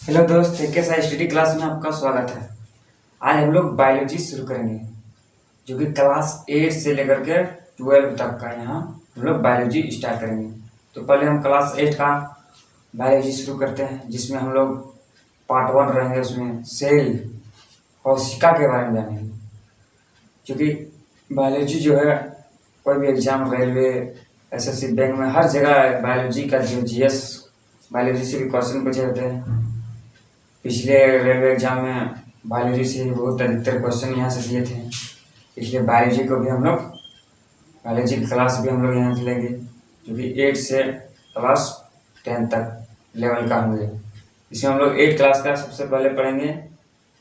Hello दोस्त, के साथ स्टडी क्लास में आपका स्वागत है। आज हम लोग बायोलॉजी शुरू करेंगे, जो कि क्लास 8 से लेकर के 12 तक का यहाँ हम लोग बायोलॉजी स्टार्ट करेंगे। तो पहले हम क्लास 8 का बायोलॉजी शुरू करते हैं, जिसमें हम लोग पार्ट 1 रहेंगे। उसमें सेल कोशिका के बारे में जानेंगे, क्योंकि बायोलॉजी जो है कोई भी एग्जाम, रेलवे, एसएससी, बैंक में हर जगह बायोलॉजी का जो जीएस बायोलॉजी से भी क्वेश्चन पूछे जाते हैं। पिछले रेलवे एग्जाम में बायोलॉजी से बहुत अधिकतर क्वेश्चन यहाँ से दिए थे, इसलिए बायोलॉजी को भी हम लोग बायोलॉजी की क्लास भी हम लोग यहाँ से लेंगे, जो कि 8 से क्लास 10 तक लेवल का होंगे। इसमें हम लोग 8 क्लास का सबसे पहले पढ़ेंगे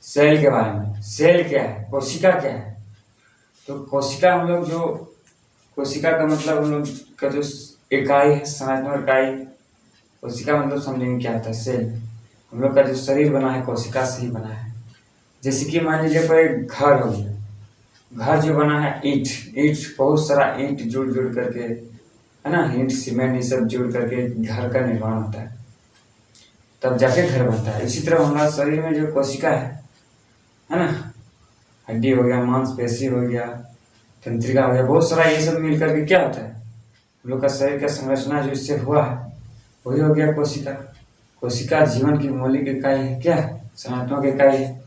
सेल के बारे में। सेल क्या है, कोशिका क्या है। तो कोशिका हम लोग जो कोशिका का मतलब हम लोग का जो इकाई है, संरचनात्मक इकाई, कोशिका मतलब समझेंगे क्या होता है। सेल हम लोग का जो शरीर बना है कोशिका से ही बना है। जैसे कि मान लीजिए कोई घर हो गया, घर जो बना है ईंट बहुत सारा ईंट जुड़ करके, है ना, ईंट सीमेंट ये सब जुड़ करके घर का निर्माण होता है, तब जाके घर बनता है। इसी तरह हमारा शरीर में जो कोशिका है ना, हड्डी हो गया, मांसपेशी हो गया, तंत्रिका हो गया, बहुत सारा ये सब मिल करके क्या होता है, हम लोग का शरीर का संरचना जो इससे हुआ है वही हो गया कोशिका। कोशिका जीवन की मौलिक इकाई है, क्या संरचनात्मक इकाई है।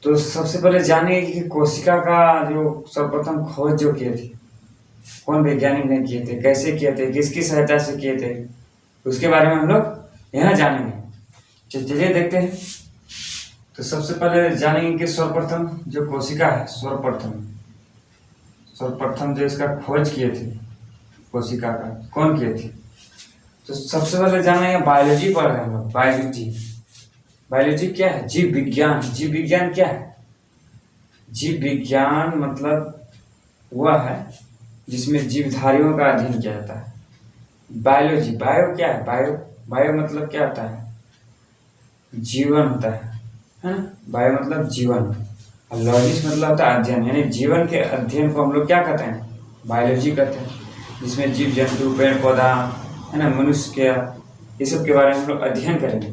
तो सबसे पहले जानिए कि कोशिका का जो सर्वप्रथम खोज जो किए थे, कौन वैज्ञानिक ने किए थे, कैसे किए थे, किसकी सहायता से किए थे, उसके बारे में हम लोग यहाँ जानेंगे। चलिए देखते हैं। तो सबसे पहले जानेंगे कि सर्वप्रथम जो कोशिका है, सर्वप्रथम जो इसका खोज किए थे कोशिका का, कौन किए थे। तो सबसे पहले जानेंगे, बायोलॉजी पढ़ रहे हैं हम लोग। बायोलॉजी क्या है, जीव विज्ञान। जीव विज्ञान क्या है, जीव विज्ञान मतलब वह है जिसमें जीवधारियों का अध्ययन किया जाता है। बायोलॉजी, बायो क्या है, बायो मतलब क्या होता है, जीवन होता है ना। बायो मतलब जीवन, और लॉजिस्ट मतलब होता है अध्ययन, यानी जीवन के अध्ययन को हम लोग क्या कहते हैं, बायोलॉजी कहते हैं। जिसमें जीव जंतु, पेड़ पौधा, है ना, मनुष्य के, ये सब के बारे में हम लोग अध्ययन करेंगे,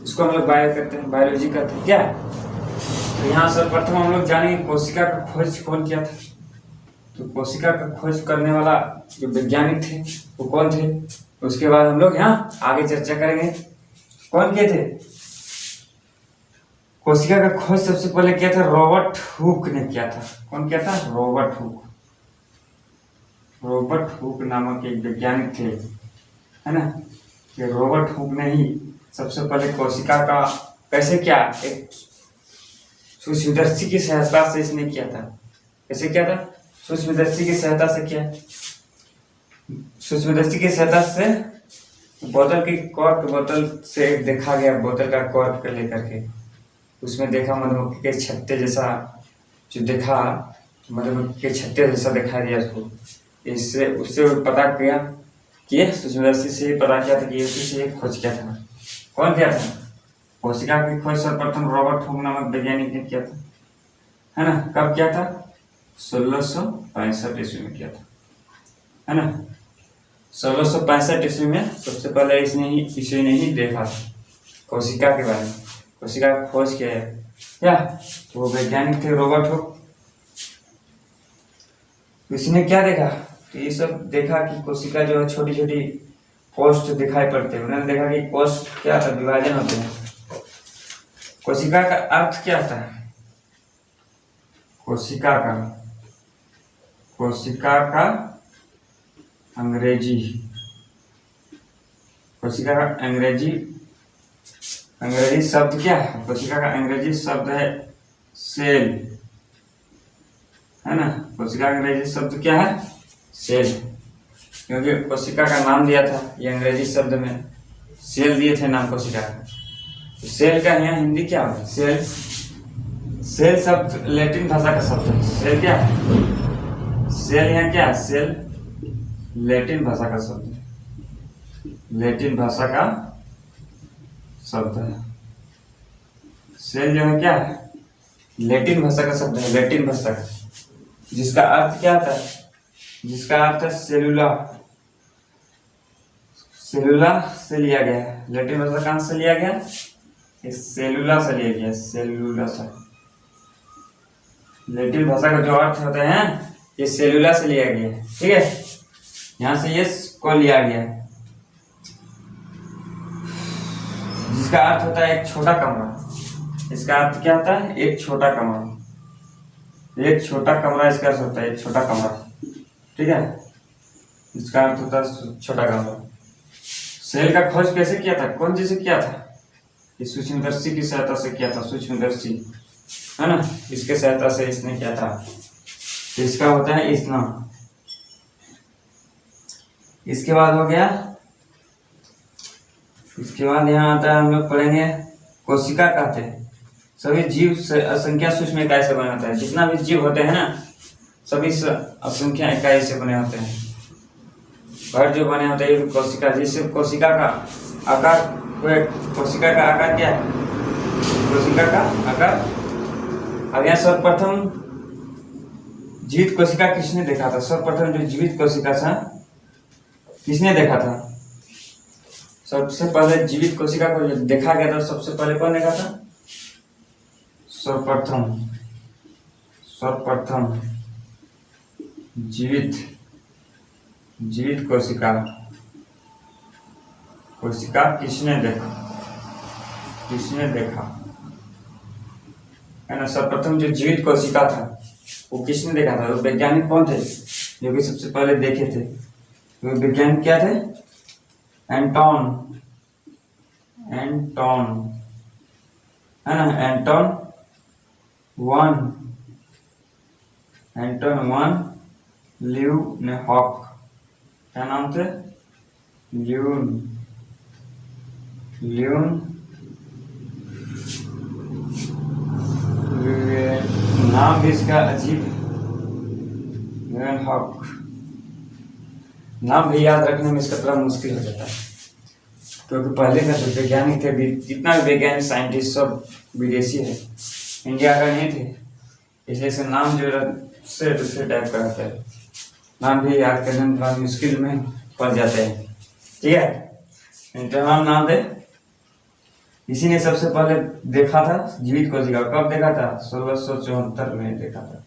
उसको हम लोग बायो कहते हैं, बायोलॉजी कहते हैं। क्या तो यहाँ सर्वप्रथम हम लोग जानेंगे कोशिका का खोज कौन किया था। तो कोशिका का खोज करने वाला जो वैज्ञानिक थे वो कौन थे, उसके बाद हम लोग यहाँ आगे चर्चा करेंगे कौन किए थे। कोशिका का खोज सबसे पहले किया था रॉबर्ट हुक ने किया था। कौन किया था, रॉबर्ट हुक नामक एक वैज्ञानिक थे, है ना। ये रॉबर्ट हुक ने ही सबसे पहले कोशिका का कैसे क्या, एक सूक्ष्मदर्शी की सहायता से इसने किया था। कैसे किया था, सूक्ष्मदर्शी की सहायता से किया। सूक्ष्मदर्शी की सहायता से बोतल की कॉर्क, बोतल से देखा गया, बोतल का कॉर्क लेकर के उसमें देखा मधुमक्खी के छत्ते जैसा, जो देखा मधुमक्खी के छत्ते जैसा दिखाई दिया उसको। इससे उससे पता किया कि सूक्ष्मदर्शी से पता किया था कि उसी से खोज किया था। कौन किया था, कोशिका की खोज सर्वप्रथम रॉबर्ट हुक नामक वैज्ञानिक ने किया था, है ना। कब किया था, 1665 ईस्वी में किया था, है ना। 1665 ईस्वी में सबसे पहले इसी ने ही देखा था कोशिका के बारे में, कोशिका का खोज किया है। क्या, तो वो वैज्ञानिक थे रॉबर्ट हुक। इसने क्या देखा, तो ये सब देखा कि कोशिका जो है छोटी छोटी कोष्ठ दिखाई पड़ते हैं। उन्होंने देखा कि कोष्ठ क्या होता है, विभाजन होते हैं। कोशिका का अर्थ क्या होता है, कोशिका का अंग्रेजी, कोशिका का अंग्रेजी शब्द क्या है, कोशिका का अंग्रेजी शब्द है सेल, है ना। कोशिका का अंग्रेजी शब्द क्या है, सेल, क्योंकि कोशिका का नाम दिया था ये अंग्रेजी शब्द में, सेल दिए थे नाम कोशिका का। तो सेल का यहाँ हिंदी क्या होगा, सेल शब्द लैटिन भाषा का शब्द है। सेल क्या है, सेल यहाँ क्या है, सेल लैटिन भाषा का शब्द है, लैटिन भाषा का शब्द है। सेल जो है क्या है, लैटिन भाषा का शब्द है, लैटिन भाषा का, जिसका अर्थ क्या होता है, जिसका अर्थ है सेलुला, सेलुला से लिया गया है। लैटिन भाषा कहाँ से लिया गया, ये सेलुला से लिया गया, सेलुला से। लैटिन भाषा का जो अर्थ होता है ये सेलुला से लिया गया है, ठीक है। यहाँ से ये को लिया गया है, जिसका अर्थ होता है एक छोटा कमरा। इसका अर्थ क्या होता है? एक छोटा कमरा। एक छोटा कमरा इसका अर्थ होता है, एक छोटा कमरा, ठीक है। इसका अर्थ होता है छोटा कमरा। सेल का खोज कैसे किया था? कौन जी से किया था? ये सूक्ष्मदर्शी की सहायता से किया था, सूक्ष्मदर्शी है ना, इसके सहायता से इसने किया था। तो इसका होता है स्नान। इसके बाद हो गया, इसके बाद यहाँ आता है, हम लोग पढ़ेंगे कोशिका कहते हैं सभी जीव से असंख्या सूक्ष्म इकाई से बने होते हैं। जितना भी जीव होते हैं ना, सभी असंख्या इकाई से बने होते हैं। घर जो बने होते हैं कोशिका, जिससे कोशिका का आकार, कोशिका का आकार क्या है? कोशिका का आकार। अब यहाँ सर्वप्रथम जीवित कोशिका किसने देखा था? सर्वप्रथम जो जीवित कोशिका था किसने देखा था? सबसे पहले जीवित कोशिका को जो देखा गया था, सबसे पहले कौन देखा था? सर्वप्रथम जीवित कोशिका किसने देखा है ना। सर्वप्रथम जो जीवित कोशिका था वो किसने देखा था? वो वैज्ञानिक कौन थे जो कि सबसे पहले देखे थे? वो वैज्ञानिक क्या थे? एंटोन है ना, एंटोन वन ल्यूवेनहॉक। क्या नाम थे? नाम भी इसका अजीब, ल्यूवेनहॉक। नाम भी याद रखने में इसका थोड़ा मुश्किल हो जाता है, क्योंकि पहले का जो वैज्ञानिक थे, जितना भी वैज्ञानिक साइंटिस्ट सब विदेशी है, इंडिया का नहीं थे। इसलिए से नाम जो दूसरे टाइप का रहता है, नाम भी याद करने में थोड़ा मुश्किल में पड़ जाते हैं, ठीक है। इंटरनाम नाम थे। इसी ने सबसे पहले देखा था जीवित कोशिका। कब देखा था? 1674 में देखा था।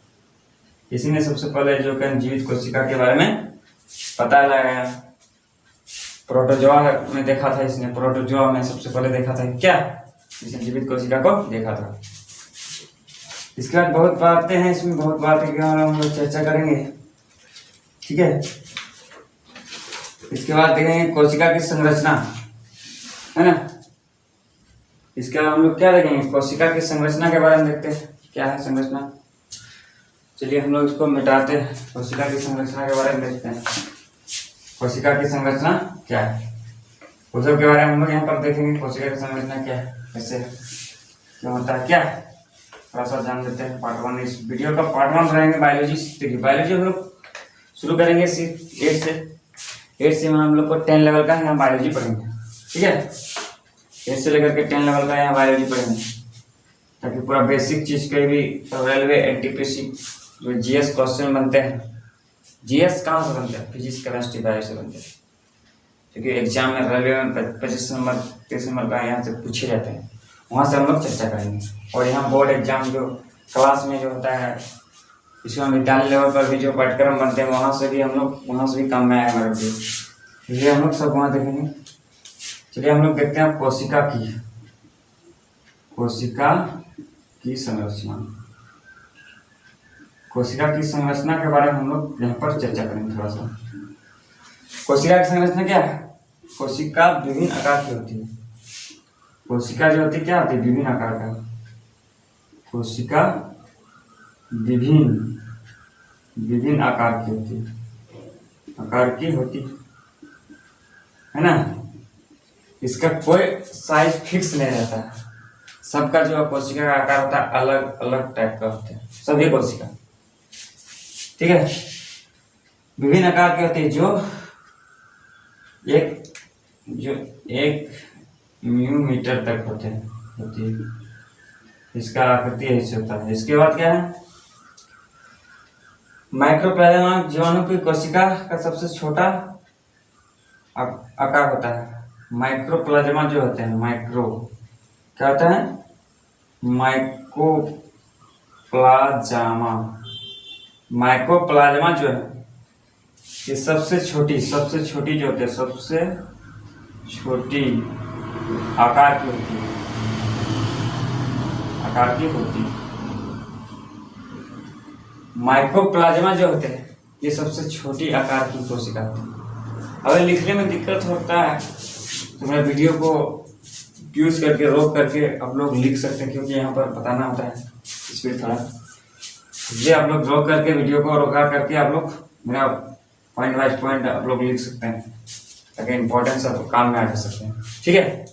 इसी ने सबसे पहले जो जीवित कोशिका के बारे में पता लगाया। प्रोटोजोआ में देखा था इसने, प्रोटोजोआ में सबसे पहले देखा था क्या? इसने जीवित कोशिका को देखा था। इसके बाद बहुत बातें हैं इसमें, बहुत बातें के बारे में हम लोग चर्चा करेंगे, ठीक है। इसके बाद देखेंगे कोशिका की संरचना, है ना। इसके बाद हम लोग क्या देखेंगे? कोशिका की संरचना के बारे में देखते हैं, क्या है संरचना। चलिए हम लोग इसको मिटाते हैं, कोशिका की संरचना के बारे में देखते हैं। कोशिका की संरचना क्या है, उस सब के बारे में हम लोग यहाँ पर देखेंगे। कोशिका की संरचना क्या है, कैसे क्यों होता है, क्या थोड़ा सा जान लेते हैं। पार्ट 1 इस वीडियो का पार्ट 1 रहेंगे बायोलॉजी। देखिए बायोलॉजी हम लोग शुरू करेंगे 8 से हम लोग को 10 लेवल का यहाँ बायोलॉजी पढ़ेंगे, ठीक है। 8 से लेकर के 10 लेवल का यहाँ बायोलॉजी पढ़ेंगे, ताकि पूरा बेसिक चीज के भी रेलवे एनटीपीसी जो जीएस क्वेश्चन बनते हैं। जीएस कहाँ से बनते हैं? फिजिक्स केमिस्ट्री बायो से बनते हैं, क्योंकि एग्जाम में रेलवे में 25 नंबर 30 नंबर का यहाँ से पूछे जाते हैं, वहाँ से हम लोग चर्चा करेंगे। और यहाँ बोर्ड एग्जाम जो क्लास में जो होता है, इसमें विद्यालय लेवल पर भी जो पाठ्यक्रम बनते हैं, वहाँ से भी कम में आए हमारे लिए, इसलिए हम लोग सब वहाँ देखेंगे। चलिए हम लोग देखते हैं कोशिका की संरचना। कोशिका की संरचना के बारे में हम लोग यहाँ पर चर्चा करेंगे थोड़ा सा। कोशिका की संरचना क्या है? कोशिका विभिन्न आकार की होती है। कोशिका जो होती है क्या होती है? विभिन्न आकार का। कोशिका विभिन्न आकार की होती है ना। इसका कोई साइज फिक्स नहीं रहता है, सबका जो कोशिका का आकार होता है अलग अलग टाइप का होता है, सभी कोशिका, ठीक है। विभिन्न आकार के होते हैं, जो एक मिलीमीटर तक होती है। इसका आकृति ऐसे होता है। इसके बाद क्या है? माइक्रोप्लाज्मा जीवाणु की कोशिका का सबसे छोटा आकार होता है। माइक्रोप्लाज्मा जो होते हैं, क्या होता है? माइकोप्लाज्मा। माइकोप्लाज्मा जो है ये सबसे छोटी जो होती है, सबसे छोटी आकार की होती है, माइकोप्लाज्मा जो होते हैं ये सबसे छोटी आकार की कोशिका होती है। अगर लिखने में दिक्कत होता है तो मैं वीडियो को यूज करके रोक करके आप लोग लिख सकते हैं, क्योंकि यहाँ पर बताना होता है स्पीड थोड़ा। ये आप लोग रोक करके वीडियो को रोका करके आप लोग मेरा पॉइंट वाइज पॉइंट आप लोग लिख सकते हैं, ताकि इंपॉर्टेंस आप काम में आ जा सकते हैं। ठीक है,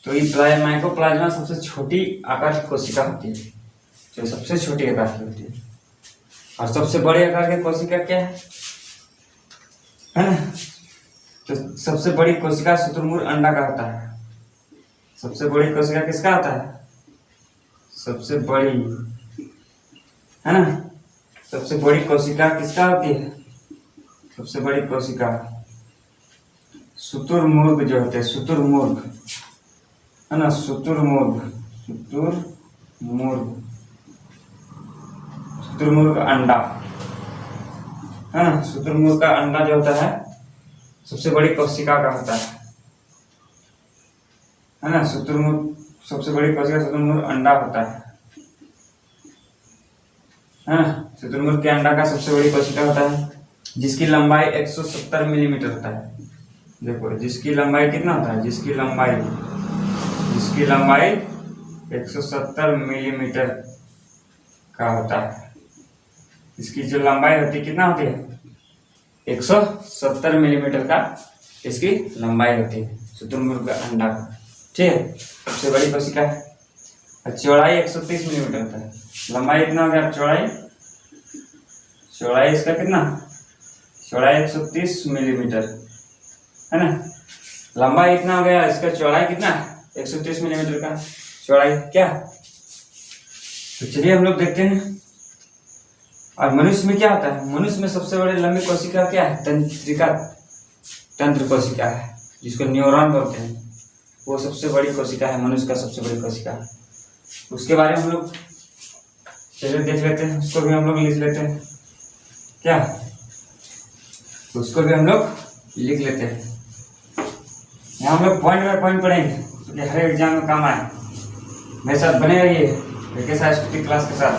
तो ये माइकोप्लाज्मा सबसे छोटी आकार की कोशिका होती है, जो सबसे छोटी आकार की होती है। और सबसे बड़ी आकार की कोशिका क्या है ना? तो सबसे बड़ी कोशिका शुतुरमुर्ग अंडा का होता है। सबसे बड़ी कोशिका किसका होता है? सबसे बड़ी, है ना? सबसे बड़ी कोशिका किसका होती है? सबसे बड़ी कोशिका शुतुरमुर्ग जो होते हैं, शुतुरमुर्ग, है ना? शुतुरमुर्ग का अंडा, है ना? शुतुरमुर्ग का अंडा जो होता है सबसे बड़ी कोशिका का होता है ना? शुतुरमुर्ग सबसे बड़ी कोशिका शुतुरमुर्ग अंडा होता है ना? शुतुरमुर्ग के अंडा का सबसे बड़ी कोशिका होता है, जिसकी लंबाई 170 मिलीमीटर होता है। देखो जिसकी लंबाई कितना होता है? जिसकी लंबाई 170 मिलीमीटर का होता है। इसकी जो लंबाई होती है कितना होती है? 170 मिलीमीटर का इसकी लंबाई होती है शुतुरमुर्ग का अंडा का। ठीक है, सबसे बड़ी कोशिका है। चौड़ाई 130 मिलीमीटर होता है। लंबाई इतना हो गया, चौड़ाई इसका कितना? चौड़ाई 130 मिलीमीटर, है ना? लंबाई इतना हो गया, इसका चौड़ाई कितना? 130 मिलीमीटर का चौड़ाई क्या? तो चलिए हम लोग देखते हैं। और मनुष्य में क्या होता है? मनुष्य में सबसे बड़ी लंबी कोशिका क्या है? तंत्र कोशिका है, जिसको न्यूरॉन बोलते हैं। वो सबसे बड़ी कोशिका है, मनुष्य का सबसे बड़ी कोशिका। उसके बारे में हम लोग चलिए देख लेते हैं, उसको भी हम लोग लिख लेते हैं क्या? उसको भी हम लोग लिख लेते हैं। यहाँ हम लोग पॉइंट बाय पॉइंट पढ़ेंगे, क्योंकि हर एग्जाम में काम आए। मेरे साथ बने रहिए स्टडी क्लास के साथ,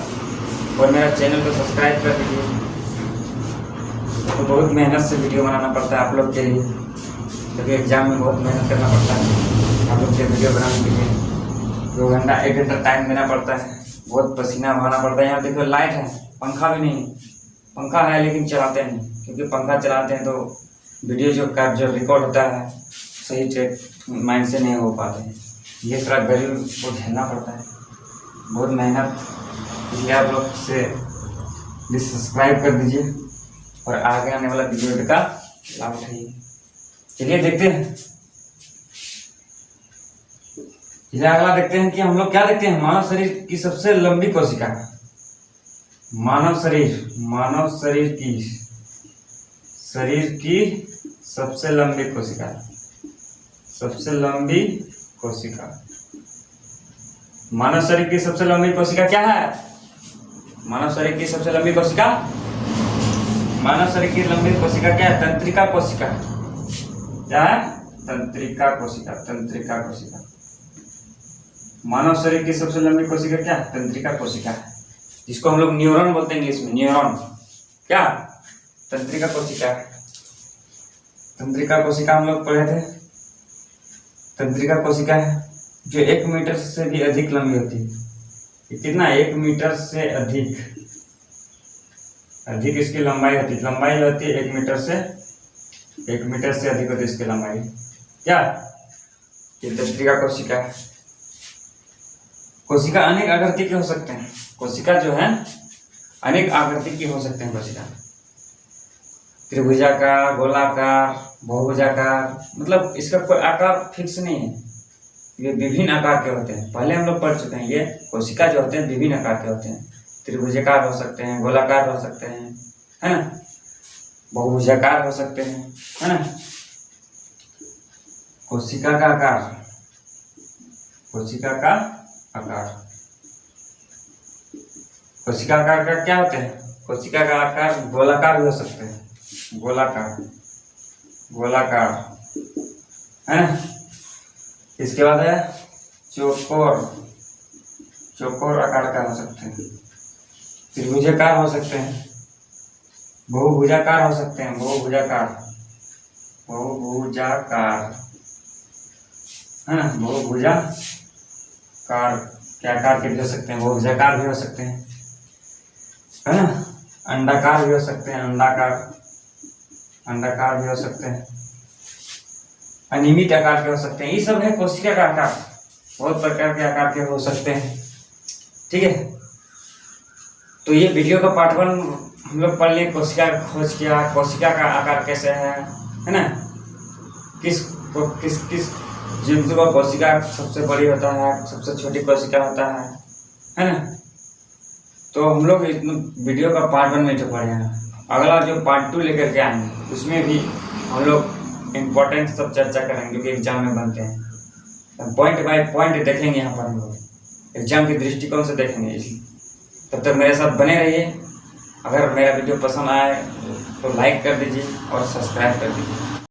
और मेरा चैनल को सब्सक्राइब कर दीजिए। तो बहुत मेहनत से वीडियो बनाना पड़ता है आप लोग के लिए, क्योंकि एग्जाम में बहुत मेहनत करना पड़ता है आप लोग के वीडियो बनाने के लिए। 2 घंटा 1 घंटा टाइम देना पड़ता है, बहुत पसीना बहाना पड़ता है। यहाँ देखो लाइट है, पंखा भी नहीं, पंखा है लेकिन चलाते नहीं, क्योंकि पंखा चलाते हैं तो वीडियो जो रिकॉर्ड होता है सही माइंड से नहीं हो पाते हैं। ये सारा गरीब को झेलना पड़ता है, बहुत मेहनत। इसलिए आप लोग से प्लीज सब्सक्राइब कर दीजिए और आगे आने वाला वीडियो का लाभ उठाइए। चलिए देखते हैं, अगला देखते हैं कि हम लोग क्या देखते हैं। मानव शरीर की सबसे लंबी कोशिका, मानव शरीर की सबसे लंबी कोशिका, मानव शरीर की सबसे लंबी कोशिका क्या है? मानव शरीर की सबसे लंबी कोशिका, क्या है? तंत्रिका कोशिका। क्या है? तंत्रिका कोशिका। मानव शरीर की सबसे लंबी कोशिका क्या है? तंत्रिका कोशिका है, जिसको हम लोग न्यूरॉन बोलते हैं इंग्लिश में। न्यूरॉन क्या? तंत्रिका कोशिका। तंत्रिका कोशिका हम लोग पढ़े थे। तंत्रिका कोशिका है जो 1 मीटर से भी अधिक लंबी होती है। कितना? 1 मीटर से अधिक इसकी लंबाई होती है। लंबाई होती है 1 मीटर से अधिक होती है इसकी लंबाई। क्या? ये तंत्रिका कोशिका है। कोशिका अनेक आकृति के हो सकते हैं। कोशिका जो है अनेक आकृति की हो सकते हैं। कोशिका त्रिभुजाकार, गोलाकार, बहुभुजाकार, मतलब इसका कोई आकार फिक्स नहीं है। ये विभिन्न आकार के होते हैं, पहले हम लोग पढ़ चुके हैं। ये कोशिका जो होते हैं विभिन्न आकार के होते हैं। त्रिभुजाकार हो सकते हैं, गोलाकार हो सकते हैं, है ना? बहुभुजाकार हो सकते हैं, है ना? कोशिका का आकार कोशिका का आकार। कोशिका का आकार क्या होते हैं? कोशिका का आकार गोलाकार भी हो सकते हैं, गोलाकार, गोलाकार है ना। इसके बाद है चौकोर, चौकोर आकार का हो सकते हैं, त्रिभुजाकार हो सकते हैं, बहुभुजाकार हो सकते हैं, बहुभुजाकार, बहुभुजाकार है ना, बहुभुजाकार के आकार के भी हो सकते हैं, बहुभुजाकार भी हो सकते हैं है ना। अंडाकार भी हो सकते हैं, अंडाकार, अंडाकार भी हो सकते हैं, अनियमित आकार के हो सकते हैं। ये सब है कोशिका का आकार, बहुत प्रकार के आकार के हो सकते हैं। ठीक है, तो ये वीडियो का पार्ट 1 हम लोग पढ़ लें, कोशिका का खोज किया, कोशिका का आकार कैसे है ना, किस किस जंतु का कोशिका सबसे बड़ी होता है, सबसे छोटी कोशिका होता है ना। तो हम लोग इस वीडियो का पार्ट 1 में तो पढ़े हैं। अगला जो पार्ट 2 लेकर के आएंगे उसमें भी हम लोग इम्पोर्टेंट सब चर्चा करेंगे, जो कि एग्जाम में बनते हैं। पॉइंट बाय पॉइंट देखेंगे यहाँ पर, हम लोग एग्जाम के दृष्टिकोण से देखेंगे। तब तक मेरे साथ बने रहिए। अगर मेरा वीडियो पसंद आए तो लाइक कर दीजिए और सब्सक्राइब कर दीजिए।